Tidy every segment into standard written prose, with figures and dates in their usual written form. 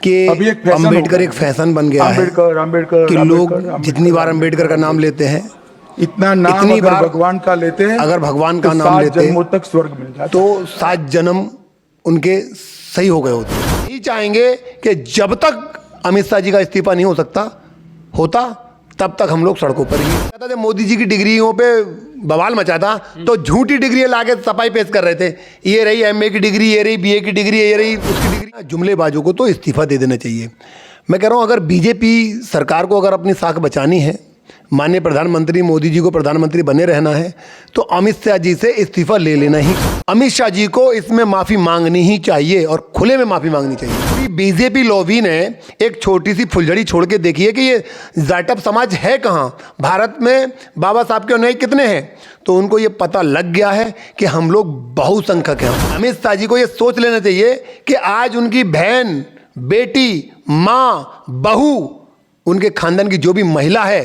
कि अभी एक फैशन अंबेडकर एक फैशन बन गया है अम्बेडकर कि लोग जितनी बार अंबेडकर का नाम लेते हैं, इतना नाम इतनी अगर बार भगवान का लेते हैं, अगर भगवान का तो नाम 7 लेते जन्मों तक स्वर्ग मिल जाता तो 7 जन्म उनके सही हो गए होते। नहीं चाहेंगे कि जब तक अमित शाह जी का इस्तीफा नहीं हो सकता होता तब तक हम लोग सड़कों पर ही। कहता था मोदी जी की डिग्रियों पे बवाल मचा था, तो झूठी डिग्री लाके सफाई पेश कर रहे थे, ये रही एमए की डिग्री, ये रही बीए की डिग्री, ये रही उसकी डिग्री। जुमलेबाजों को तो इस्तीफा दे देना चाहिए। मैं कह रहा हूँ अगर बीजेपी सरकार को अगर अपनी साख बचानी है, माननीय प्रधानमंत्री मोदी जी को प्रधानमंत्री बने रहना है, तो अमित शाह जी से इस्तीफा ले लेना ही। अमित शाह जी को इसमें माफ़ी मांगनी ही चाहिए और खुले में माफ़ी मांगनी चाहिए। बीजेपी लॉबी ने एक छोटी सी फुलझड़ी छोड़ के देखी है कि ये जाटअप समाज है कहाँ, भारत में बाबा साहब के अनुयायी कितने हैं, तो उनको ये पता लग गया है कि हम लोग बहुसंख्यक हैं। अमित शाह जी को ये सोच लेना चाहिए कि आज उनकी बहन, बेटी, माँ, बहू, उनके खानदान की जो भी महिला है,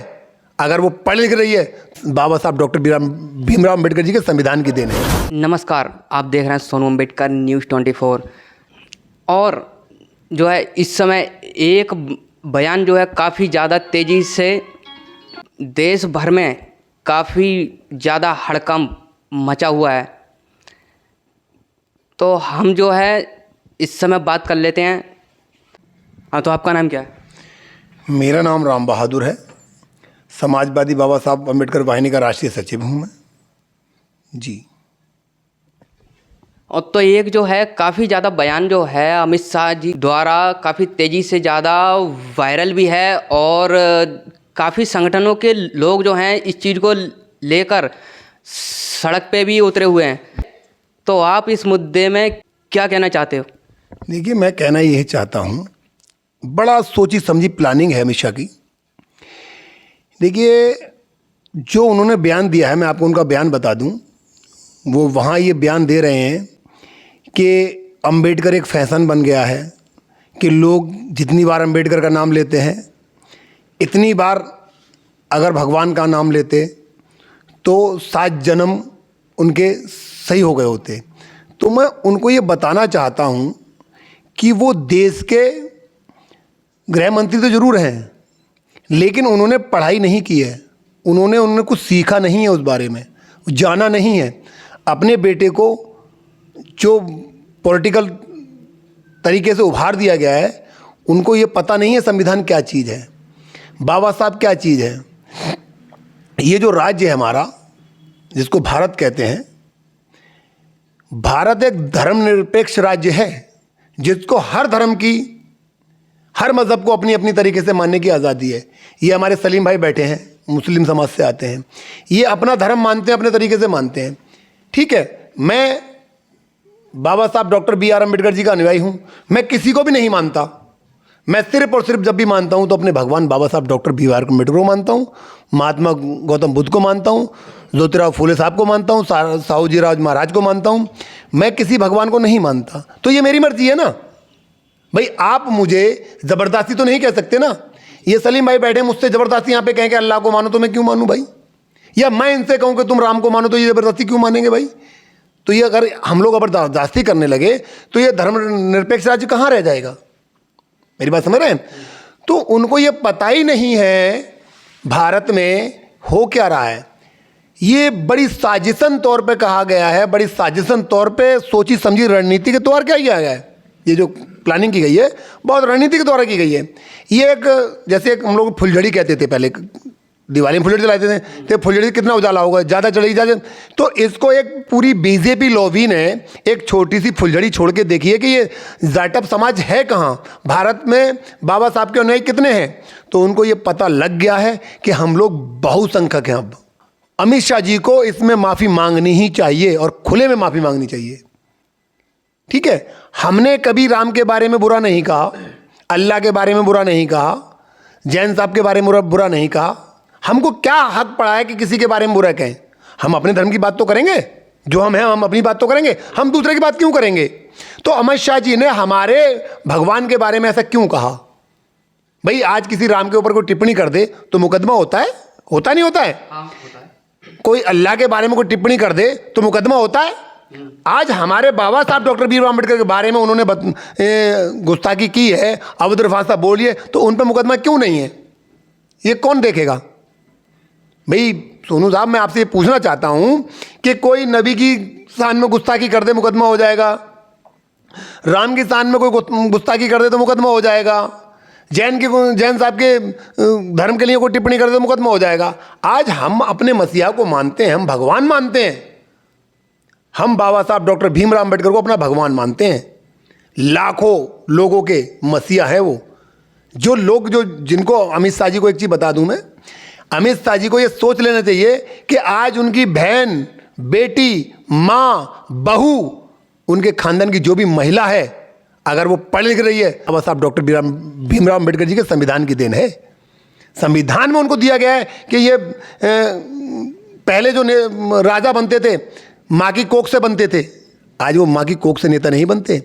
अगर वो पढ़ लिख रही है, बाबा साहब डॉक्टर भीमराव अम्बेडकर जी के संविधान की देन है। नमस्कार, आप देख रहे हैं सोनू अम्बेडकर न्यूज़ 24। और जो है इस समय एक बयान जो है काफ़ी ज़्यादा तेज़ी से देश भर में काफ़ी ज़्यादा हड़कंप मचा हुआ है। तो हम जो है इस समय बात कर लेते हैं। हाँ, तो आपका नाम क्या है? मेरा नाम राम बहादुर है। समाजवादी बाबा साहब अम्बेडकर वाहिनी का राष्ट्रीय सचिव हूँ मैं जी। और तो एक जो है काफ़ी ज़्यादा बयान जो है अमित शाह जी द्वारा काफ़ी तेज़ी से ज़्यादा वायरल भी है, और काफ़ी संगठनों के लोग जो हैं इस चीज़ को लेकर सड़क पे भी उतरे हुए हैं। तो आप इस मुद्दे में क्या कहना चाहते हो? देखिए, मैं कहना यही चाहता हूँ, बड़ा सोची समझी प्लानिंग है अमित शाह की। देखिए, जो उन्होंने बयान दिया है, मैं आपको उनका बयान बता दूं। वो वहाँ ये बयान दे रहे हैं कि अंबेडकर एक फैशन बन गया है कि लोग जितनी बार अंबेडकर का नाम लेते हैं, इतनी बार अगर भगवान का नाम लेते तो 7 जन्म उनके सही हो गए होते। तो मैं उनको ये बताना चाहता हूँ कि वो देश के गृह मंत्री तो ज़रूर हैं, लेकिन उन्होंने पढ़ाई नहीं की है, उन्होंने कुछ सीखा नहीं है, उस बारे में जाना नहीं है। अपने बेटे को जो पॉलिटिकल तरीके से उभार दिया गया है, उनको ये पता नहीं है संविधान क्या चीज़ है, बाबा साहब क्या चीज़ है। ये जो राज्य है हमारा, जिसको भारत कहते हैं, भारत एक धर्मनिरपेक्ष राज्य है जिसको हर धर्म की, हर मज़हब को अपनी अपनी तरीके से मानने की आज़ादी है। ये हमारे सलीम भाई बैठे हैं, मुस्लिम समाज से आते हैं, ये अपना धर्म मानते हैं, अपने तरीके से मानते हैं। ठीक है, मैं बाबा साहब डॉक्टर BR अम्बेडकर जी का अनुयायी हूँ। मैं किसी को भी नहीं मानता, मैं सिर्फ और सिर्फ जब भी मानता हूँ तो अपने भगवान बाबा साहब डॉक्टर BR अम्बेडकर को मानता हूँ, महात्मा गौतम बुद्ध को मानता हूँ, ज्योतिराव फूले साहब को मानता हूँ, साहू जी राज महाराज को मानता हूँ। मैं किसी भगवान को नहीं मानता, तो ये मेरी मर्जी है ना भाई। आप मुझे ज़बरदस्ती तो नहीं कह सकते ना। ये सलीम भाई बैठे मुझसे ज़बरदस्ती यहाँ पे कहें कि अल्लाह को मानो, तो मैं क्यों मानूं भाई? या मैं इनसे कहूँ कि तुम राम को मानो, तो ये ज़बरदस्ती क्यों मानेंगे भाई? तो ये अगर हम लोग ज़बरदस्ती करने लगे तो ये धर्मनिरपेक्ष राज्य कहाँ रह जाएगा? मेरी बात समझ रहे हैं? तो उनको ये पता ही नहीं है भारत में हो क्या रहा है। ये बड़ी साजिशन तौर पे कहा गया है, बड़ी साजिशन तौर पे सोची समझी रणनीति के तौर क्या किया गया है। ये जो प्लानिंग की गई है, बहुत रणनीति के द्वारा की गई है। ये एक, जैसे एक हम लोग फुलझड़ी कहते थे पहले, दिवाली में फुलझड़ी जलाते थे, तो फुलझड़ी कितना उजाला होगा, ज़्यादा चलेगी ज़्यादा। तो इसको एक पूरी बीजेपी लॉबी ने एक छोटी सी फुलझड़ी छोड़ के देखी है कि ये जाटअप समाज है कहाँ, भारत में बाबा साहब के अनुयायी कितने हैं, तो उनको ये पता लग गया है कि हम लोग बहुसंख्यक हैं। अब अमित शाह जी को इसमें माफ़ी मांगनी ही चाहिए और खुले में माफ़ी मांगनी चाहिए। ठीक है, हमने कभी राम के बारे में बुरा नहीं कहा, अल्लाह के बारे में बुरा नहीं कहा, जैन साहब के बारे में बुरा नहीं कहा। हमको क्या हक पड़ा है कि किसी के बारे में बुरा कहें? हम अपने धर्म की बात तो करेंगे, जो हम हैं हम अपनी बात तो करेंगे, हम दूसरे की बात क्यों करेंगे? तो अमित शाह जी ने हमारे भगवान के बारे में ऐसा क्यों कहा? भाई, आज किसी राम के ऊपर कोई टिप्पणी कर दे तो मुकदमा होता है, होता नहीं होता है? हाँ, होता है। कोई अल्लाह के बारे में कोई टिप्पणी कर दे तो मुकदमा होता है? आज हमारे बाबा साहब डॉक्टर भीमराव अम्बेडकर के बारे में उन्होंने गुस्ताखी की है, अभद्र भाषा बोली है, तो उन पर मुकदमा क्यों नहीं है? ये कौन देखेगा भाई? सोनू साहब, मैं आपसे ये पूछना चाहता हूं कि कोई नबी की शान में गुस्ताखी कर दे मुकदमा हो जाएगा, राम की शान में कोई गुस्ताखी कर दे तो मुकदमा हो जाएगा, जैन साहब के धर्म के लिए कोई टिप्पणी कर दे तो मुकदमा हो जाएगा। आज हम अपने मसीहा को मानते हैं, हम भगवान मानते हैं, हम बाबा साहब डॉक्टर भीमराव अम्बेडकर को अपना भगवान मानते हैं। लाखों लोगों के मसीहा है वो। जो लोग जिनको अमित शाह जी को एक चीज़ बता दूं मैं, अमित शाह जी को ये सोच लेना चाहिए कि आज उनकी बहन, बेटी, माँ, बहू, उनके खानदान की जो भी महिला है, अगर वो पढ़ लिख रही है, बाबा साहब डॉक्टर भीमराव अम्बेडकर जी के संविधान की देन है। संविधान में उनको दिया गया है कि ये पहले जो राजा बनते थे माँ की कोख से बनते थे, आज वो माँ की कोख से नेता नहीं बनते।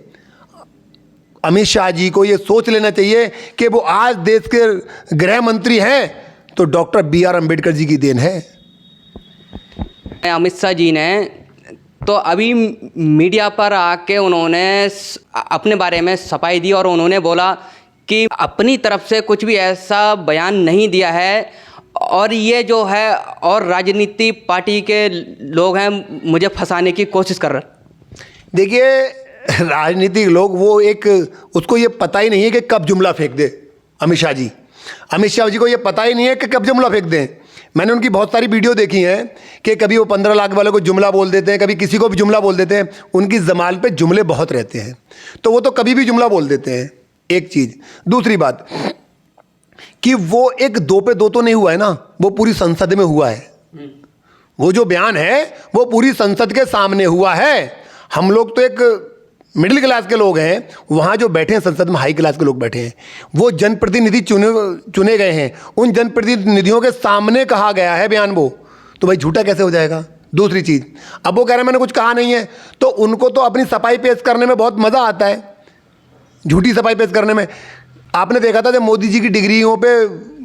अमित शाह जी को ये सोच लेना चाहिए कि वो आज देश के गृह मंत्री हैं तो डॉक्टर BR अम्बेडकर जी की देन है। अमित शाह जी ने तो अभी मीडिया पर आके उन्होंने अपने बारे में सफाई दी और उन्होंने बोला कि अपनी तरफ से कुछ भी ऐसा बयान नहीं दिया है और ये जो है और राजनीति पार्टी के लोग हैं मुझे फंसाने की कोशिश कर रहे हैं। देखिए, राजनीतिक लोग वो एक उसको ये पता ही नहीं है कि कब जुमला फेंक दे। अमित शाह जी को ये पता ही नहीं है कि कब जुमला फेंक दें। मैंने उनकी बहुत सारी वीडियो देखी हैं कि कभी वो 15 लाख वाले को जुमला बोल देते हैं, कभी किसी को भी जुमला बोल देते हैं। उनकी जमाल पे जुमले बहुत रहते हैं, तो वो तो कभी भी जुमला बोल देते हैं। एक चीज़। दूसरी बात कि वो एक 2 पे 2 तो नहीं हुआ है ना, वो पूरी संसद में हुआ है। वो जो बयान है वो पूरी संसद के सामने हुआ है। हम लोग तो एक मिडिल क्लास के लोग हैं, वहाँ जो बैठे हैं संसद में हाई क्लास के लोग बैठे हैं, वो जनप्रतिनिधि चुने गए हैं। उन जनप्रतिनिधियों के सामने कहा गया है बयान वो, तो भाई झूठा कैसे हो जाएगा? दूसरी चीज़, अब वो कह रहे हैं मैंने कुछ कहा नहीं है, तो उनको तो अपनी सफाई पेश करने में बहुत मज़ा आता है, झूठी सफाई पेश करने में। आपने देखा था जब मोदी जी की डिग्रियों पे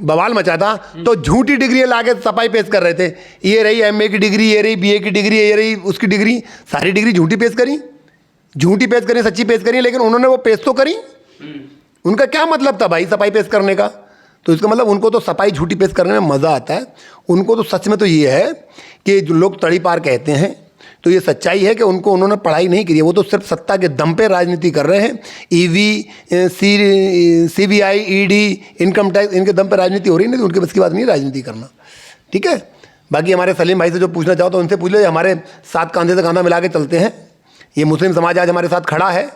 बवाल मचा था तो झूठी डिग्री ला के सफाई पेश कर रहे थे। ये रही MA की डिग्री, ये रही BA की डिग्री, ये रही उसकी डिग्री, सारी डिग्री झूठी पेश करी, सच्ची पेश करी, लेकिन उन्होंने वो पेश तो करी। उनका क्या मतलब था भाई सफाई पेश करने का? तो इसका मतलब उनको तो सफाई झूठी पेश करने में मज़ा आता है। उनको तो सच में तो ये है कि जो लोग तड़ी पार कहते हैं, तो ये सच्चाई है कि उन्होंने पढ़ाई नहीं की है। वो तो सिर्फ सत्ता के दम पे राजनीति कर रहे हैं। EV, CBI, ED, income tax, इनके दम पे राजनीति हो रही है, नहीं तो उनके बस की बात नहीं राजनीति करना। ठीक है। बाकी हमारे सलीम भाई से जो पूछना चाहो तो उनसे पूछ लो, हमारे साथ कंधे से कंधा मिला के चलते हैं। ये मुस्लिम समाज आज हमारे साथ खड़ा है।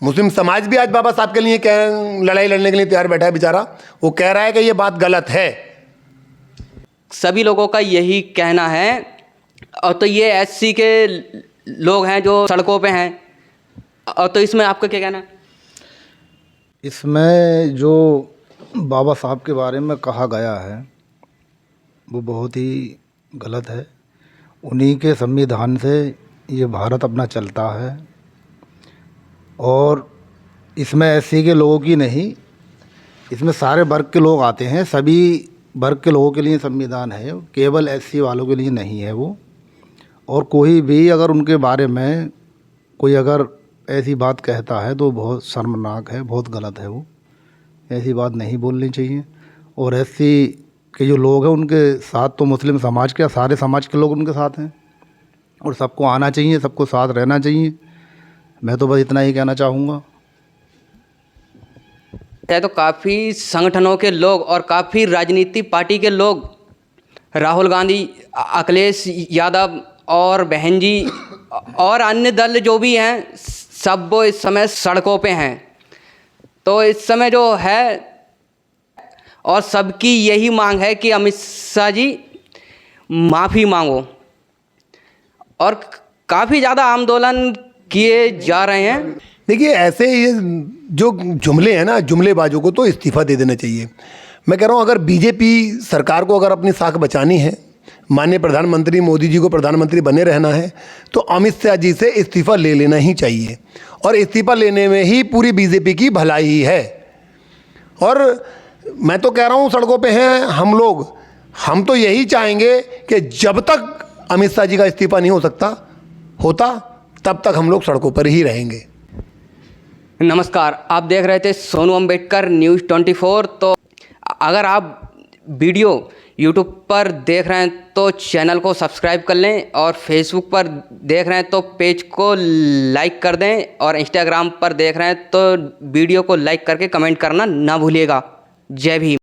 मुस्लिम समाज भी आज बाबा साहब के लिए लड़ाई लड़ने के लिए तैयार बैठा है बेचारा। वो कह रहा है कि ये बात गलत है। सभी लोगों का यही कहना है। और तो ये SC के लोग हैं जो सड़कों पे हैं, और तो इसमें आपका क्या कहना है? इसमें जो बाबा साहब के बारे में कहा गया है वो बहुत ही गलत है। उन्हीं के संविधान से ये भारत अपना चलता है और इसमें SC के लोगों की नहीं, इसमें सारे वर्ग के लोग आते हैं। सभी वर्ग के लोगों के लिए संविधान है, केवल SC वालों के लिए नहीं है वो। और कोई भी अगर उनके बारे में कोई अगर ऐसी बात कहता है तो बहुत शर्मनाक है, बहुत गलत है। वो ऐसी बात नहीं बोलनी चाहिए। और SC के जो लोग हैं उनके साथ तो मुस्लिम समाज के सारे समाज के लोग उनके साथ हैं और सबको आना चाहिए, सबको साथ रहना चाहिए। मैं तो बस इतना ही कहना चाहूँगा। तो काफ़ी संगठनों के लोग और काफ़ी राजनीति पार्टी के लोग, राहुल गांधी, अखिलेश यादव और बहन जी और अन्य दल जो भी हैं, सब वो इस समय सड़कों पे हैं। तो इस समय जो है और सबकी यही मांग है कि अमित शाह जी माफ़ी मांगो। और काफ़ी ज़्यादा आंदोलन किए जा रहे हैं। देखिए, ऐसे ये जो जुमले हैं ना, जुमलेबाजों को तो इस्तीफ़ा दे देना चाहिए। मैं कह रहा हूँ, अगर बीजेपी सरकार को अगर अपनी साख बचानी है, माननीय प्रधानमंत्री मोदी जी को प्रधानमंत्री बने रहना है, तो अमित शाह जी से इस्तीफ़ा ले लेना ही चाहिए। और इस्तीफ़ा लेने में ही पूरी बीजेपी की भलाई ही है। और मैं तो कह रहा हूँ, सड़कों पे हैं हम लोग, हम तो यही चाहेंगे कि जब तक अमित शाह जी का इस्तीफ़ा नहीं होता तब तक हम लोग सड़कों पर ही रहेंगे। नमस्कार, आप देख रहे थे सोनू अंबेडकर न्यूज़ 24। तो अगर आप वीडियो यूट्यूब पर देख रहे हैं तो चैनल को सब्सक्राइब कर लें, और फेसबुक पर देख रहे हैं तो पेज को लाइक कर दें, और इंस्टाग्राम पर देख रहे हैं तो वीडियो को लाइक करके कमेंट करना ना भूलिएगा। जय भीम।